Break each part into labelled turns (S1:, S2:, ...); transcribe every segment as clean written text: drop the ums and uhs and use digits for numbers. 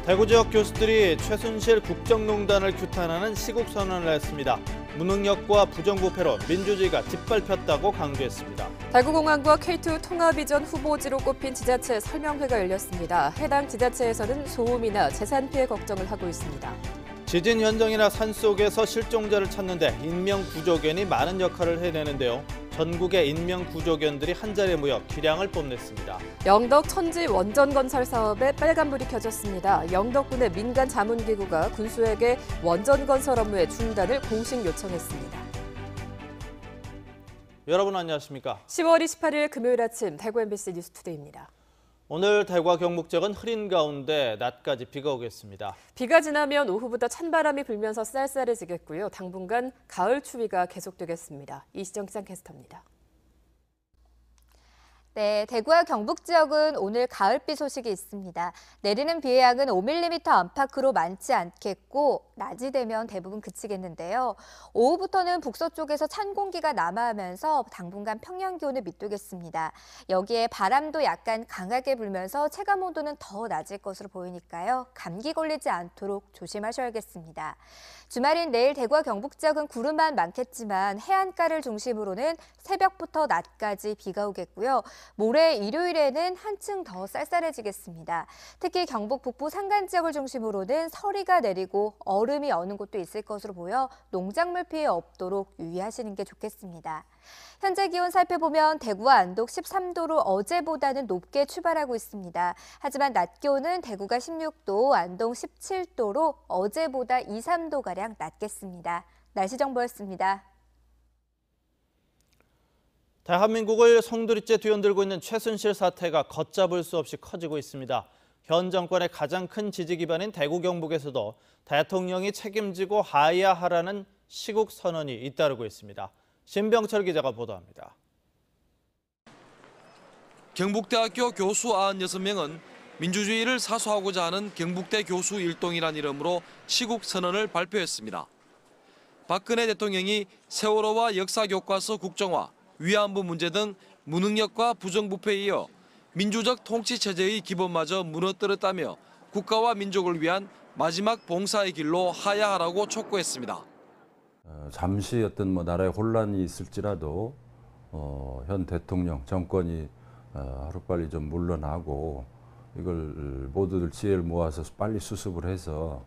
S1: 대구 지역 교수들이 최순실 국정농단을 규탄하는 시국선언을 했습니다. 무능력과 부정부패로 민주주의가 짓밟혔다고 강조했습니다.
S2: 대구공항과 K2 통합이전 후보지로 꼽힌 지자체 설명회가 열렸습니다. 해당 지자체에서는 소음이나 재산 피해 걱정을 하고 있습니다.
S1: 지진 현장이나 산속에서 실종자를 찾는데 인명구조견이 많은 역할을 해내는데요. 전국의 인명구조견들이 한자리에 모여 기량을 뽐냈습니다.
S2: 영덕 천지 원전 건설 사업에 빨간불이 켜졌습니다. 영덕군의 민간 자문기구가 군수에게 원전 건설 업무의 중단을 공식 요청했습니다.
S1: 여러분 안녕하십니까?
S2: 10월 28일 금요일 아침 대구 MBC 뉴스투데이입니다.
S1: 오늘 대구와 경북 지역은 흐린 가운데 낮까지 비가 오겠습니다.
S2: 비가 지나면 오후부터 찬바람이 불면서 쌀쌀해지겠고요. 당분간 가을 추위가 계속되겠습니다. 이시정 기상캐스터입니다.
S3: 네, 대구와 경북 지역은 오늘 가을비 소식이 있습니다. 내리는 비의 양은 5mm 안팎으로 많지 않겠고 낮이 되면 대부분 그치겠는데요. 오후부터는 북서쪽에서 찬 공기가 남하하면서 당분간 평년 기온을 밑두겠습니다. 여기에 바람도 약간 강하게 불면서 체감 온도는 더 낮을 것으로 보이니까요. 감기 걸리지 않도록 조심하셔야겠습니다. 주말인 내일 대구와 경북 지역은 구름만 많겠지만 해안가를 중심으로는 새벽부터 낮까지 비가 오겠고요. 모레 일요일에는 한층 더 쌀쌀해지겠습니다. 특히 경북 북부 산간 지역을 중심으로는 서리가 내리고 얼음이 어는 곳도 있을 것으로 보여 농작물 피해 없도록 유의하시는 게 좋겠습니다. 현재 기온 살펴보면 대구와 안동 13도로 어제보다는 높게 출발하고 있습니다. 하지만 낮 기온은 대구가 16도, 안동 17도로 어제보다 2, 3도가량 낮겠습니다. 날씨 정보였습니다.
S1: 대한민국을 송두리째 뒤흔들고 있는 최순실 사태가 걷잡을 수 없이 커지고 있습니다. 현 정권의 가장 큰 지지 기반인 대구 경북에서도 대통령이 책임지고 하야하라는 시국 선언이 잇따르고 있습니다. 신병철 기자가 보도합니다.
S4: 경북대학교 교수 96명은 민주주의를 사수하고자 하는 경북대 교수 일동이란 이름으로 시국 선언을 발표했습니다. 박근혜 대통령이 세월호와 역사교과서 국정화, 위안부 문제 등 무능력과 부정부패에 이어 민주적 통치체제의 기본마저 무너뜨렸다며 국가와 민족을 위한 마지막 봉사의 길로 하야하라고 촉구했습니다.
S5: 잠시 어떤 나라의 혼란이 있을지라도 현 대통령 정권이 하루빨리 좀 물러나고 이걸 모두들 지혜를 모아서 빨리 수습을 해서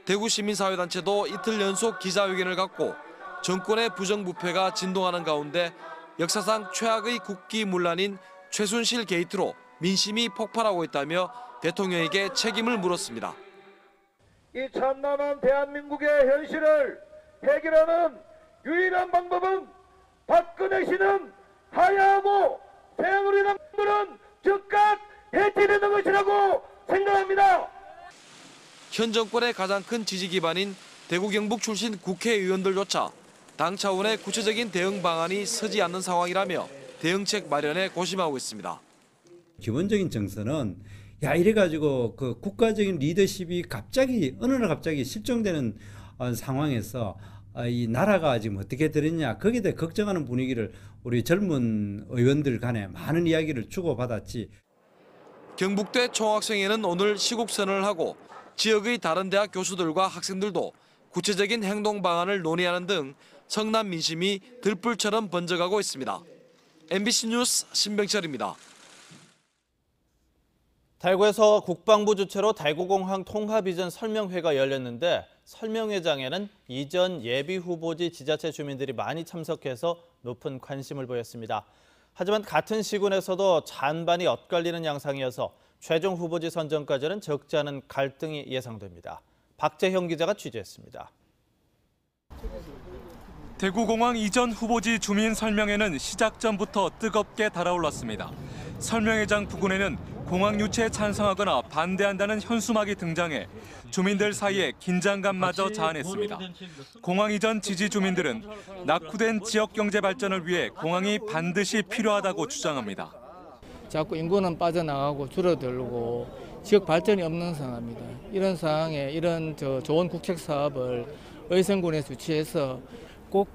S4: 대구 시민사회단체도 이틀 연속 기자회견을 갖고 정권의 부정부패가 진동하는 가운데 역사상 최악의 국기문란인 최순실 게이트로 민심이 폭발하고 있다며 대통령에게 책임을 물었습니다.
S6: 이 참담한 대한민국의 현실을 해결하는 유일한 방법은 박근혜 씨는 하야하고 새누리당 분은 즉각 해체되는 것이라고 생각합니다.
S4: 현 정권의 가장 큰 지지 기반인 대구 경북 출신 국회의원들조차 당 차원의 구체적인 대응 방안이 서지 않는 상황이라며 대응책 마련에 고심하고 있습니다.
S7: 기본적인 정서는 이래가지고 그 국가적인 리더십이 어느 날 갑자기 실종되는 상황에서 이 나라가 지금 어떻게 되느냐 거기에 대해 걱정하는 분위기를 우리 젊은 의원들 간에 많은 이야기를 주고받았지.
S4: 경북대 총학생회는 오늘 시국 선언을 하고 지역의 다른 대학 교수들과 학생들도 구체적인 행동 방안을 논의하는 등 성남 민심이 들불처럼 번져가고 있습니다. MBC 뉴스 신병철입니다.
S1: 대구에서 국방부 주최로 대구공항 통합 이전 설명회가 열렸는데 설명회장에는 이전 예비 후보지 지자체 주민들이 많이 참석해서 높은 관심을 보였습니다. 하지만 같은 시군에서도 찬반이 엇갈리는 양상이어서 최종 후보지 선정까지는 적지 않은 갈등이 예상됩니다. 박재형 기자가 취재했습니다.
S8: 대구공항 이전 후보지 주민 설명회는 시작 전부터 뜨겁게 달아올랐습니다. 설명회장 부근에는 공항 유치에 찬성하거나 반대한다는 현수막이 등장해 주민들 사이에 긴장감마저 자아냈습니다. 공항 이전 지지 주민들은 낙후된 지역 경제 발전을 위해 공항이 반드시 필요하다고 주장합니다.
S9: 자꾸 인구는 빠져나가고 줄어들고 지역 발전이 없는 상황입니다. 이런 상황에 이런 좋은 국책 사업을 의성군에서 유치해서
S10: 꼭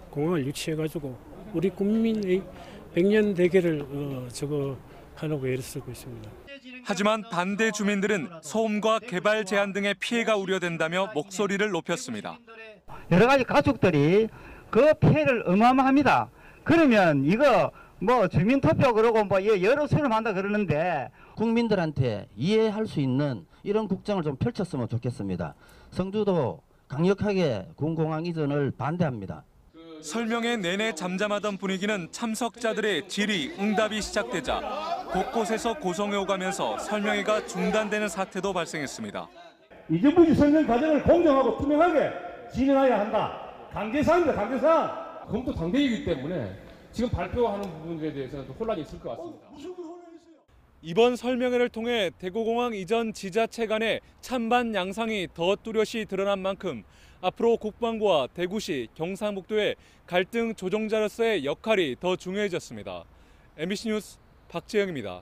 S10: 공항을 유치해가지고 우리 국민의 100년 대계를 하려고 애를 쓰고 있습니다.
S8: 하지만 반대 주민들은 소음과 개발 제한 등의 피해가 우려된다며 목소리를 높였습니다.
S11: 여러 가지 가족들이 그 피해를 어마어마합니다. 그러면 이거 뭐 주민투표 그러고 뭐 여러 수렴한다 그러는데
S12: 국민들한테 이해할 수 있는 이런 국정을 좀 펼쳤으면 좋겠습니다. 성주도 강력하게 군공항 이전을 반대합니다.
S8: 설명회 내내 잠잠하던 분위기는 참석자들의 질의, 응답이 시작되자 곳곳에서 고성이 오가면서 설명회가 중단되는 사태도 발생했습니다.
S6: 이전부지 설명 과정을 공정하고 투명하게 진행해야 한다. 강제사항입니다. 강제사항.
S13: 검토 단계이기 때문에 지금 발표하는 부분에 대해서는 혼란이 있을 것 같습니다.
S8: 이번 설명회를 통해 대구공항 이전 지자체 간의 찬반 양상이 더 뚜렷이 드러난 만큼 앞으로 국방부와 대구시, 경상북도의 갈등 조정자로서의 역할이 더 중요해졌습니다. MBC 뉴스 박재영입니다.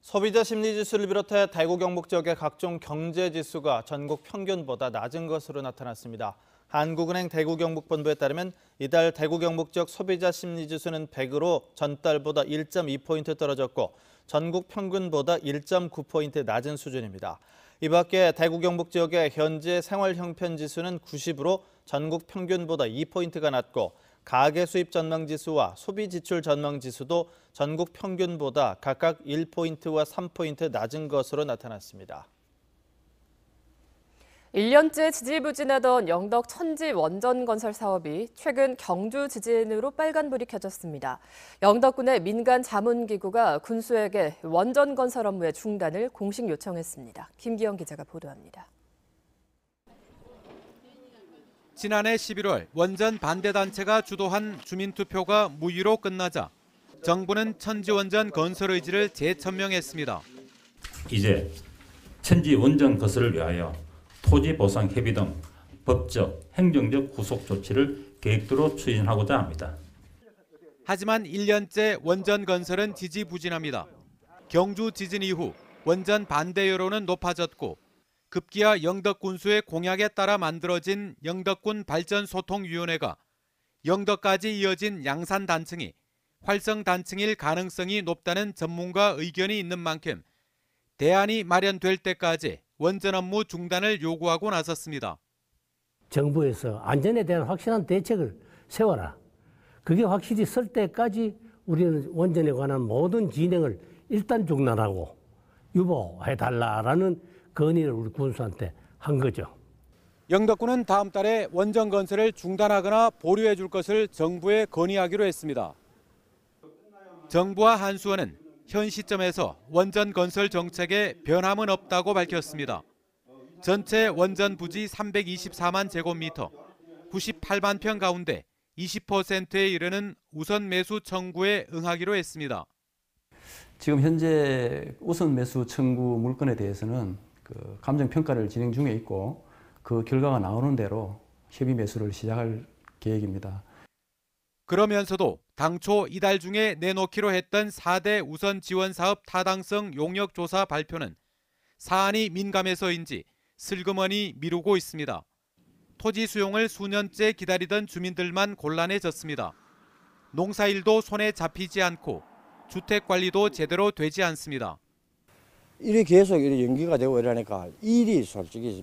S1: 소비자 심리지수를 비롯해 대구 경북 지역의 각종 경제지수가 전국 평균보다 낮은 것으로 나타났습니다. 한국은행 대구 경북본부에 따르면 이달 대구 경북 지역 소비자 심리지수는 100으로 전달보다 1.2포인트 떨어졌고 전국 평균보다 1.9포인트 낮은 수준입니다. 이 밖에 대구 경북 지역의 현재 생활형편지수는 90으로 전국 평균보다 2포인트가 낮고 가계 수입 전망지수와 소비 지출 전망지수도 전국 평균보다 각각 1포인트와 3포인트 낮은 것으로 나타났습니다.
S2: 1년째 지지부진하던 영덕 천지 원전 건설 사업이 최근 경주 지진으로 빨간불이 켜졌습니다. 영덕군의 민간 자문기구가 군수에게 원전 건설 업무의 중단을 공식 요청했습니다. 김기영 기자가 보도합니다.
S14: 지난해 11월 원전 반대단체가 주도한 주민투표가 무효로 끝나자 정부는 천지원전 건설 의지를 재천명했습니다.
S15: 이제 천지 원전 건설을 위하여 토지 보상 협의 등 법적, 행정적 후속 조치를 계획대로 추진하고자 합니다.
S14: 하지만 1년째 원전 건설은 지지부진합니다. 경주 지진 이후 원전 반대 여론은 높아졌고 급기야 영덕 군수의 공약에 따라 만들어진 영덕군 발전소통위원회가 영덕까지 이어진 양산 단층이 활성 단층일 가능성이 높다는 전문가 의견이 있는 만큼 대안이 마련될 때까지 원전 업무 중단을 요구하고 나섰습니다.
S16: 정부에서 안전에 대한 확실한 대책을 세워라. 그게 확실히 설 때까지 우리는 원전에 관한 모든 진행을 일단 중단하고 유보해달라라는 건의를 우리 군수한테 한 거죠.
S14: 영덕군은 다음 달에 원전 건설을 중단하거나 보류해 줄 것을 정부에 건의하기로 했습니다. 정부와 한수원은 현 시점에서 원전 건설 정책에 변함은 없다고 밝혔습니다. 전체 원전 부지 324만 제곱미터, 98만 평 가운데 20%에 이르는 우선 매수 청구에 응하기로 했습니다.
S17: 지금 현재 우선 매수 청구 물건에 대해서는 감정 평가를 진행 중에 있고 그 결과가 나오는 대로 협의 매수를 시작할 계획입니다.
S14: 그러면서도 당초 이달 중에 내놓기로 했던 4대 우선 지원 사업 타당성 용역 조사 발표는 사안이 민감해서인지 슬그머니 미루고 있습니다. 토지 수용을 수년째 기다리던 주민들만 곤란해졌습니다. 농사일도 손에 잡히지 않고 주택 관리도 제대로 되지 않습니다.
S18: 일이 계속 연기가 되고 이러니까 일이 솔직히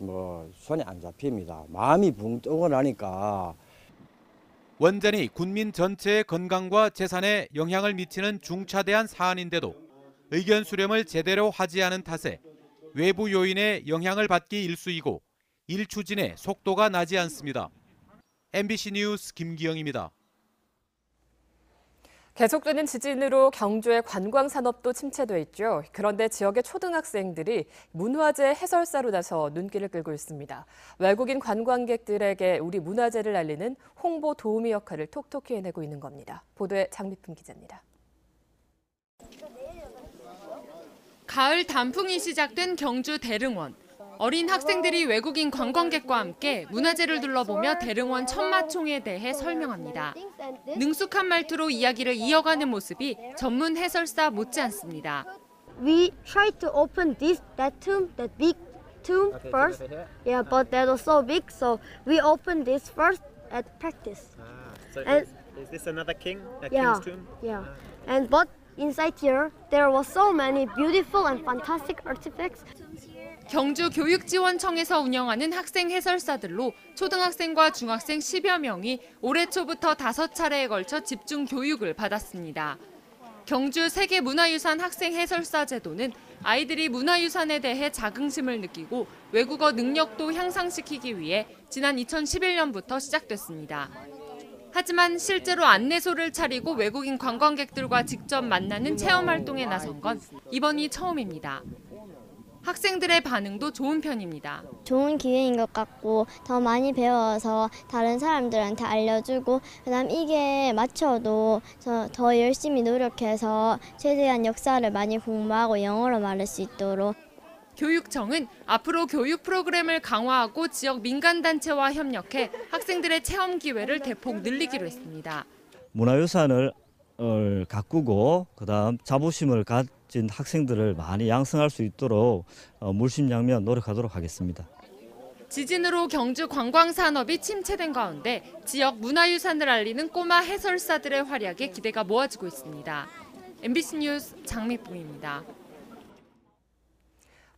S18: 손에 안 잡힙니다. 마음이 붕 뜨고 나니까.
S14: 원전이 군민 전체의 건강과 재산에 영향을 미치는 중차대한 사안인데도 의견 수렴을 제대로 하지 않은 탓에 외부 요인의 영향을 받기 일쑤이고 일 추진에 속도가 나지 않습니다. MBC 뉴스 김기영입니다.
S2: 계속되는 지진으로 경주의 관광산업도 침체돼 있죠. 그런데 지역의 초등학생들이 문화재 해설사로 나서 눈길을 끌고 있습니다. 외국인 관광객들에게 우리 문화재를 알리는 홍보 도우미 역할을 톡톡히 해내고 있는 겁니다. 보도에 장미품 기자입니다.
S19: 가을 단풍이 시작된 경주 대릉원. 어린 학생들이 외국인 관광객과 함께 문화재를 둘러보며 대릉원 천마총에 대해 설명합니다. 능숙한 말투로 이야기를 이어가는 모습이 전문 해설사 못지않습니다.
S20: We tried to open that big tomb first. Yeah, but that was so big, so we opened this first at practice.
S21: So
S20: and
S21: is this another king? A
S20: yeah,
S21: king's tomb?
S20: yeah. And but inside here, there were so many beautiful and fantastic artifacts.
S19: 경주 교육지원청에서 운영하는 학생 해설사들로 초등학생과 중학생 10여 명이 올해 초부터 5차례에 걸쳐 집중 교육을 받았습니다. 경주 세계문화유산 학생 해설사 제도는 아이들이 문화유산에 대해 자긍심을 느끼고 외국어 능력도 향상시키기 위해 지난 2011년부터 시작됐습니다. 하지만 실제로 안내소를 차리고 외국인 관광객들과 직접 만나는 체험 활동에 나선 건 이번이 처음입니다. 학생들의 반응도 좋은 편입니다.
S20: 좋은 기회인 것 같고 더 많이 배워서 다른 사람들한테 알려주고 그다음 이게 맞춰도 더 열심히 노력해서 최대한 역사를 많이 공부하고 영어로 말할 수 있도록.
S19: 교육청은 앞으로 교육 프로그램을 강화하고 지역 민간단체와 협력해 학생들의 체험 기회를 대폭 늘리기로 했습니다.
S10: 문화유산을 가꾸고 그다음 자부심을 가진 학생들을 많이 양성할 수 있도록 물심양면 노력하도록 하겠습니다.
S19: 지진으로 경주 관광산업이 침체된 가운데 지역 문화유산을 알리는 꼬마 해설사들의 활약에 기대가 모아지고 있습니다. MBC 뉴스 장미봉입니다.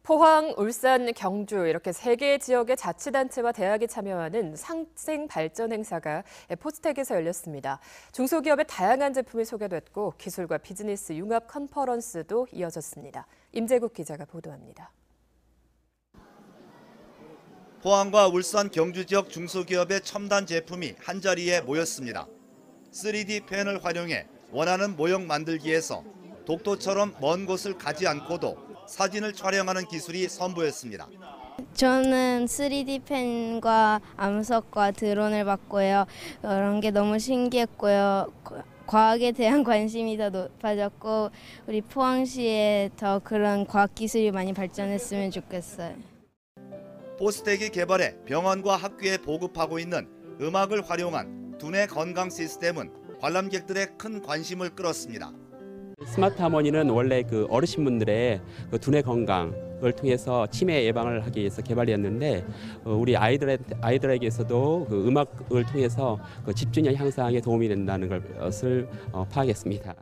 S2: 포항, 울산, 경주 이렇게 3개의 지역의 자치단체와 대학이 참여하는 상생 발전 행사가 포스텍에서 열렸습니다. 중소기업의 다양한 제품이 소개됐고 기술과 비즈니스 융합 컨퍼런스도 이어졌습니다. 임재국 기자가 보도합니다.
S21: 포항과 울산, 경주 지역 중소기업의 첨단 제품이 한자리에 모였습니다. 3D 펜을 활용해 원하는 모형 만들기에서 독도처럼 먼 곳을 가지 않고도 사진을 촬영하는 기술이 선보였습니다.
S22: 저는 3D 펜과 암석과 드론을 봤고요. 그런 게 너무 신기했고요. 과학에 대한 관심이 더 높아졌고 우리 포항시에 더 그런 과학기술이 많이 발전했으면 좋겠어요.
S21: 포스텍이 개발해 병원과 학교에 보급하고 있는 음악을 활용한 두뇌 건강 시스템은 관람객들의 큰 관심을 끌었습니다.
S23: 스마트 하모니는 원래 그 어르신분들의 그 두뇌 건강을 통해서 치매 예방을 하기 위해서 개발되었는데 우리 아이들에게서도 그 음악을 통해서 그 집중력 향상에 도움이 된다는 것을 파악했습니다.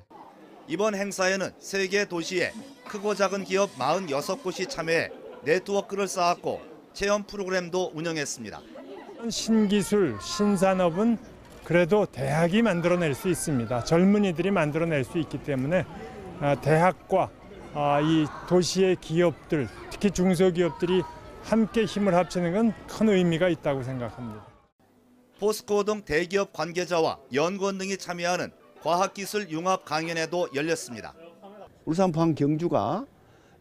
S21: 이번 행사에는 세계 도시에 크고 작은 기업 46곳이 참여해 네트워크를 쌓았고 체험 프로그램도 운영했습니다.
S24: 신기술, 신산업은 그래도 대학이 만들어낼 수 있습니다. 젊은이들이 만들어낼 수 있기 때문에 대학과 이 도시의 기업들, 특히 중소기업들이 함께 힘을 합치는 건 큰 의미가 있다고 생각합니다.
S21: 포스코 등 대기업 관계자와 연구원 등이 참여하는 과학기술 융합 강연회도 열렸습니다.
S25: 울산, 포항, 경주가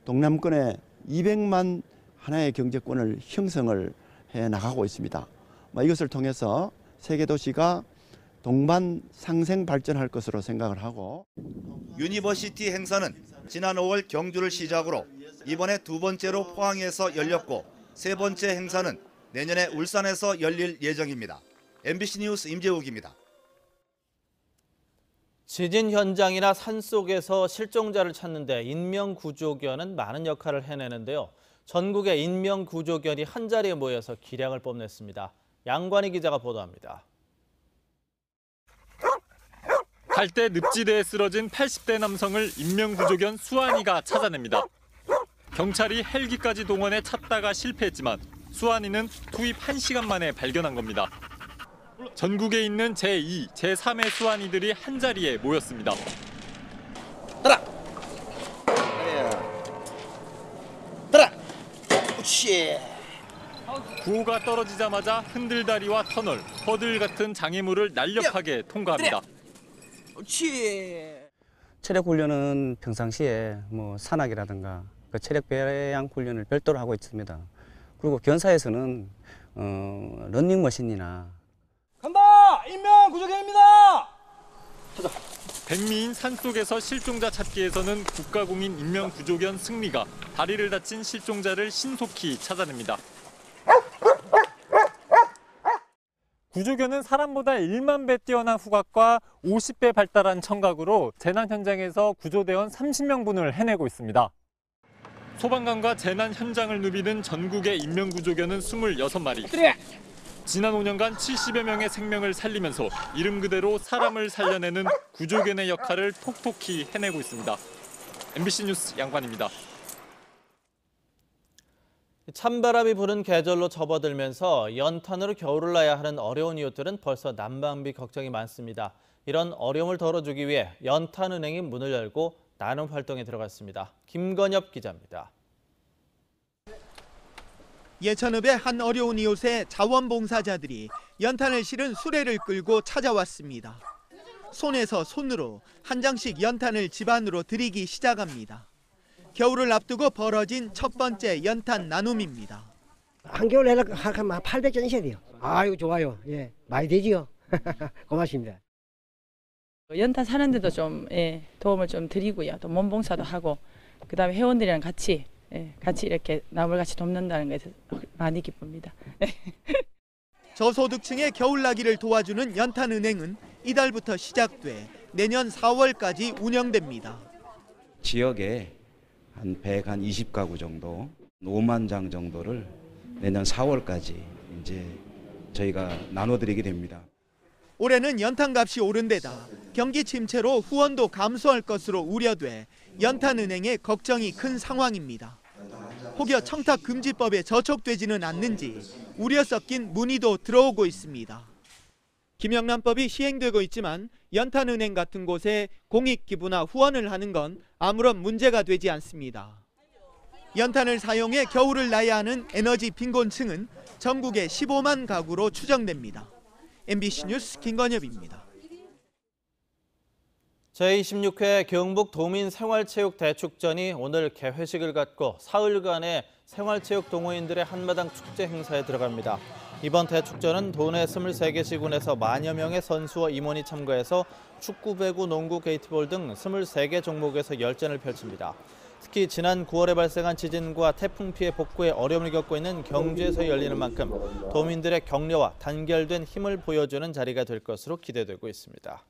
S25: 동남권에 200만 하나의 경제권을 형성을 해 나가고 있습니다. 이것을 통해서 세계 도시가 동반 상생 발전할 것으로 생각을 하고
S21: 유니버시티 행사는 지난 5월 경주를 시작으로 이번에 2번째로 포항에서 열렸고 3번째 행사는 내년에 울산에서 열릴 예정입니다. MBC 뉴스 임재욱입니다.
S1: 지진 현장이나 산속에서 실종자를 찾는 데 인명구조견은 많은 역할을 해내는데요. 전국의 인명구조견이 한자리에 모여서 기량을 뽐냈습니다. 양관희 기자가 보도합니다.
S8: 갈대 늪지대에 쓰러진 80대 남성을 인명구조견 수환이가 찾아냅니다. 경찰이 헬기까지 동원해 찾다가 실패했지만 수환이는 투입 1시간 만에 발견한 겁니다. 전국에 있는 제2, 제3의 수환이들이 한자리에 모였습니다.
S26: 따라! 따라! 그렇지!
S8: 구호가 떨어지자마자 흔들다리와 터널, 허들 같은 장애물을 날렵하게 통과합니다.
S27: 체력 훈련은 평상시에 산악이라든가 그 체력 배양 훈련을 별도로 하고 있습니다. 그리고 견사에서는 러닝머신이나
S26: 간다! 인명구조견입니다!
S8: 백미인 산속에서 실종자 찾기에서는 국가공인 인명구조견 승리가 다리를 다친 실종자를 신속히 찾아냅니다. 구조견은 사람보다 1만 배 뛰어난 후각과 50배 발달한 청각으로 재난 현장에서 구조대원 30명분을 해내고 있습니다. 소방관과 재난 현장을 누비는 전국의 인명구조견은 26마리.
S3: 지난 5년간 70여 명의 생명을 살리면서 이름 그대로 사람을 살려내는 구조견의 역할을 톡톡히 해내고 있습니다. MBC 뉴스 양관입니다.
S1: 찬바람이 부는 계절로 접어들면서 연탄으로 겨울을 나야 하는 어려운 이웃들은 벌써 난방비 걱정이 많습니다. 이런 어려움을 덜어주기 위해 연탄은행이 문을 열고 나눔 활동에 들어갔습니다. 김건엽 기자입니다.
S4: 예천읍의 한 어려운 이웃의 자원봉사자들이 연탄을 실은 수레를 끌고 찾아왔습니다. 손에서 손으로 한 장씩 연탄을 집안으로 들이기 시작합니다. 겨울을 앞두고 벌어진 첫 번째 연탄 나눔입니다.
S5: 한겨울 내려 한 800전 있어야 돼요. 아유 좋아요. 예, 많이 되지요. 고맙습니다.
S7: 연탄 사는데도 좀 도움을 좀 드리고요. 또 몸봉사도 하고 그다음에 회원들이랑 같이 이렇게 남을 같이 돕는다는 것에 많이 기쁩니다.
S4: 저소득층의 겨울나기를 도와주는 연탄은행은 이달부터 시작돼 내년 4월까지 운영됩니다.
S9: 지역에 한 120가구 정도, 5만 장 정도를 내년 4월까지 이제 저희가 나눠드리게 됩니다.
S4: 올해는 연탄값이 오른 데다 경기 침체로 후원도 감소할 것으로 우려돼 연탄은행의 걱정이 큰 상황입니다. 혹여 청탁금지법에 저촉되지는 않는지 우려 섞인 문의도 들어오고 있습니다. 김영란법이 시행되고 있지만 연탄은행 같은 곳에 공익기부나 후원을 하는 건 아무런 문제가 되지 않습니다. 연탄을 사용해 겨울을 나야 하는 에너지 빈곤층은 전국에 15만 가구로 추정됩니다. MBC 뉴스 김건엽입니다.
S1: 제26회 경북 도민생활체육대축전이 오늘 개회식을 갖고 사흘간의 생활체육 동호인들의 한마당 축제 행사에 들어갑니다. 이번 대축전은 도내 23개 시군에서 만여 명의 선수와 임원이 참가해서 축구, 배구, 농구, 게이트볼 등 23개 종목에서 열전을 펼칩니다. 특히 지난 9월에 발생한 지진과 태풍 피해 복구에 어려움을 겪고 있는 경주에서 열리는 만큼 도민들의 격려와 단결된 힘을 보여주는 자리가 될 것으로 기대되고 있습니다.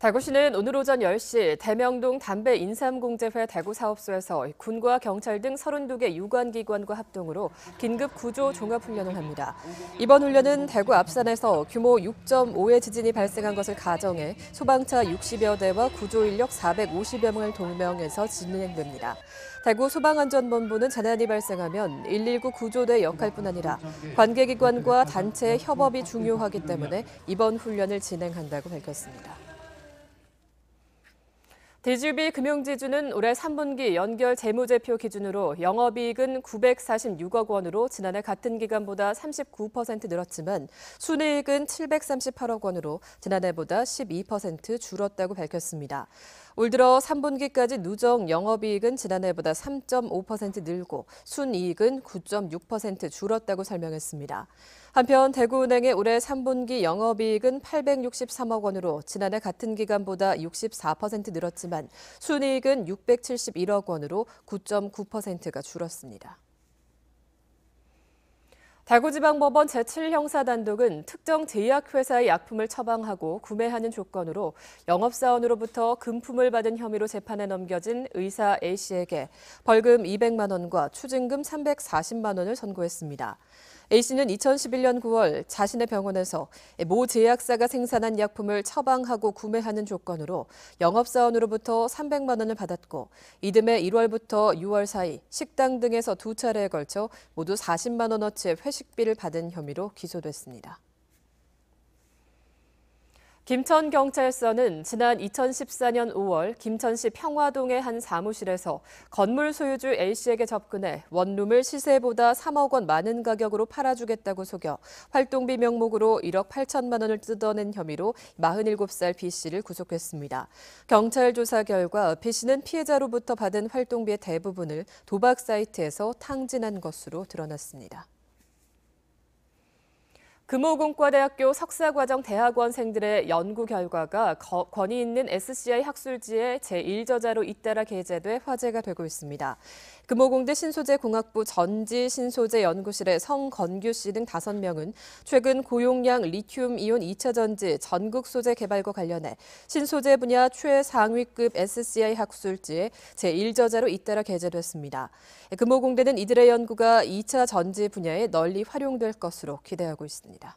S2: 대구시는 오늘 오전 10시 대명동 담배 인삼공제회 대구사업소에서 군과 경찰 등 32개 유관기관과 합동으로 긴급 구조 종합훈련을 합니다. 이번 훈련은 대구 앞산에서 규모 6.5의 지진이 발생한 것을 가정해 소방차 60여 대와 구조인력 450여 명을 동명해서 진행됩니다. 대구 소방안전본부는 재난이 발생하면 119 구조대 역할뿐 아니라 관계기관과 단체의 협업이 중요하기 때문에 이번 훈련을 진행한다고 밝혔습니다. DGB 금융지주는 올해 3분기 연결 재무제표 기준으로 영업이익은 946억 원으로 지난해 같은 기간보다 39% 늘었지만 순이익은 738억 원으로 지난해보다 12% 줄었다고 밝혔습니다. 올 들어 3분기까지 누적 영업이익은 지난해보다 3.5% 늘고 순이익은 9.6% 줄었다고 설명했습니다. 한편 대구은행의 올해 3분기 영업이익은 863억 원으로 지난해 같은 기간보다 64% 늘었지만 순이익은 671억 원으로 9.9%가 줄었습니다. 대구지방법원 제7형사단독은 특정 제약회사의 약품을 처방하고 구매하는 조건으로 영업사원으로부터 금품을 받은 혐의로 재판에 넘겨진 의사 A씨에게 벌금 200만 원과 추징금 340만 원을 선고했습니다. A씨는 2011년 9월 자신의 병원에서 모 제약사가 생산한 약품을 처방하고 구매하는 조건으로 영업사원으로부터 300만 원을 받았고 이듬해 1월부터 6월 사이 식당 등에서 2차례에 걸쳐 모두 40만 원어치의 회식비를 받은 혐의로 기소됐습니다. 김천경찰서는 지난 2014년 5월 김천시 평화동의 한 사무실에서 건물 소유주 A씨에게 접근해 원룸을 시세보다 3억 원 많은 가격으로 팔아주겠다고 속여 활동비 명목으로 1억 8천만 원을 뜯어낸 혐의로 47살 B씨를 구속했습니다. 경찰 조사 결과 B씨는 피해자로부터 받은 활동비의 대부분을 도박 사이트에서 탕진한 것으로 드러났습니다. 금호공과대학교 석사과정 대학원생들의 연구 결과가 권위 있는 SCI 학술지의 제1저자로 잇따라 게재돼 화제가 되고 있습니다. 금호공대 신소재공학부 전지신소재연구실의 성건규 씨 등 5명은 최근 고용량 리튬이온 2차 전지 전국 소재 개발과 관련해 신소재 분야 최상위급 SCI 학술지에 제1저자로 잇따라 게재됐습니다. 금호공대는 이들의 연구가 2차 전지 분야에 널리 활용될 것으로 기대하고 있습니다.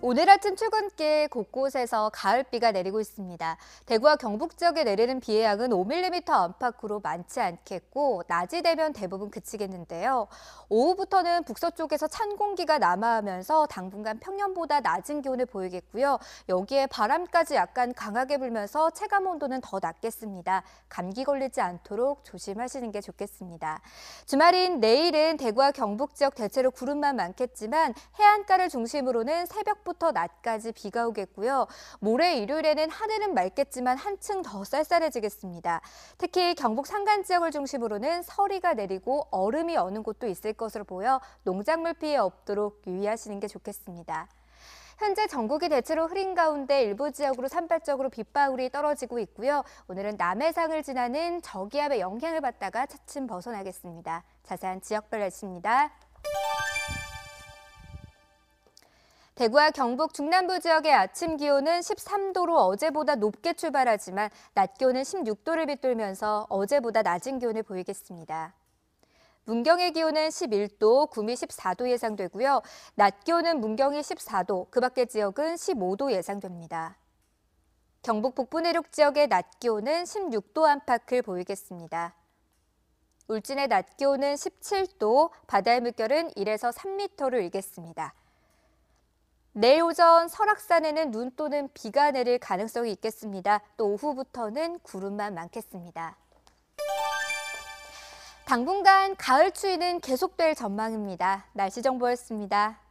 S6: 오늘 아침 출근길 곳곳에서 가을비가 내리고 있습니다. 대구와 경북 지역에 내리는 비의 양은 5mm 안팎으로 많지 않겠고 낮이 되면 대부분 그치겠는데요. 오후부터는 북서쪽에서 찬 공기가 남하하면서 당분간 평년보다 낮은 기온을 보이겠고요. 여기에 바람까지 약간 강하게 불면서 체감 온도는 더 낮겠습니다. 감기 걸리지 않도록 조심하시는 게 좋겠습니다. 주말인 내일은 대구와 경북 지역 대체로 구름만 많겠지만 해안가를 중심으로는 새벽부터 낮까지 비가 오겠고요. 모레 일요일에는 하늘은 맑겠지만 한층 더 쌀쌀해지겠습니다. 특히 경북 산간 지역을 중심으로는 서리가 내리고 얼음이 어는 곳도 있을 것으로 보여 농작물 피해 없도록 유의하시는 게 좋겠습니다. 현재 전국이 대체로 흐린 가운데 일부 지역으로 산발적으로 빗방울이 떨어지고 있고요. 오늘은 남해상을 지나는 저기압의 영향을 받다가 차츰 벗어나겠습니다. 자세한 지역별 날씨입니다. 대구와 경북 중남부 지역의 아침 기온은 13도로 어제보다 높게 출발하지만 낮 기온은 16도를 빗돌면서 어제보다 낮은 기온을 보이겠습니다. 문경의 기온은 11도, 구미 14도 예상되고요. 낮 기온은 문경이 14도, 그 밖의 지역은 15도 예상됩니다. 경북 북부 내륙 지역의 낮 기온은 16도 안팎을 보이겠습니다. 울진의 낮 기온은 17도, 바다의 물결은 1에서 3m를 일겠습니다. 내일 오전 설악산에는 눈 또는 비가 내릴 가능성이 있겠습니다. 또 오후부터는 구름만 많겠습니다. 당분간 가을 추위는 계속될 전망입니다. 날씨 정보였습니다.